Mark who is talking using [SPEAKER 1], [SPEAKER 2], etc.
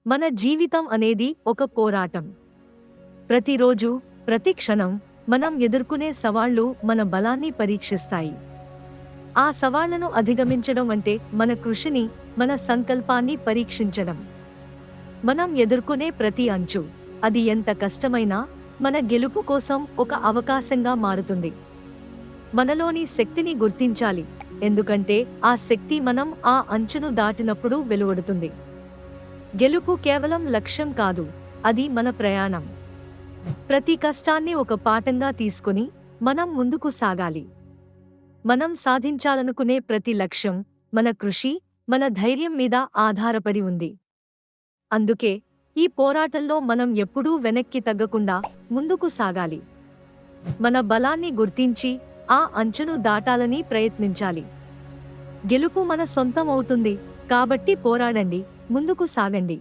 [SPEAKER 1] మన జీవితం అనేది ఒక పోరాటం. ప్రతిరోజు, ప్రతి క్షణం మనం ఎదుర్కొనే సవాళ్లు మన బలాన్ని పరీక్షిస్తాయి. ఆ సవాళ్లను అధిగమించడం అంటే మన కృషిని, మన సంకల్పాన్ని పరీక్షించడం. మనం ఎదుర్కొనే ప్రతి అంచు, అది ఎంత కష్టమైనా, మన గెలుపు కోసం ఒక అవకాశంగా మారుతుంది. మనలోని శక్తిని గుర్తించాలి, ఎందుకంటే ఆ శక్తి మనం ఆ అంచును దాటినప్పుడు వెలువడుతుంది. గెలుపు కేవలం లక్ష్యం కాదు, అది మన ప్రయాణం. ప్రతి కష్టాన్ని ఒక పాఠంగా తీసుకుని మనం ముందుకు సాగాలి. మనం సాధించాలనుకునే ప్రతి లక్ష్యం మన కృషి, మన ధైర్యం మీద ఆధారపడి ఉంది. అందుకే ఈ పోరాటంలో మనం ఎప్పుడూ వెనక్కి తగ్గకుండా ముందుకు సాగాలి. మన బలాన్ని గుర్తించి ఆ అంచును దాటాలని ప్రయత్నించాలి. గెలుపు మన సొంతం అవుతుంది, కాబట్టి పోరాడండి, ముందుకు సాగండి.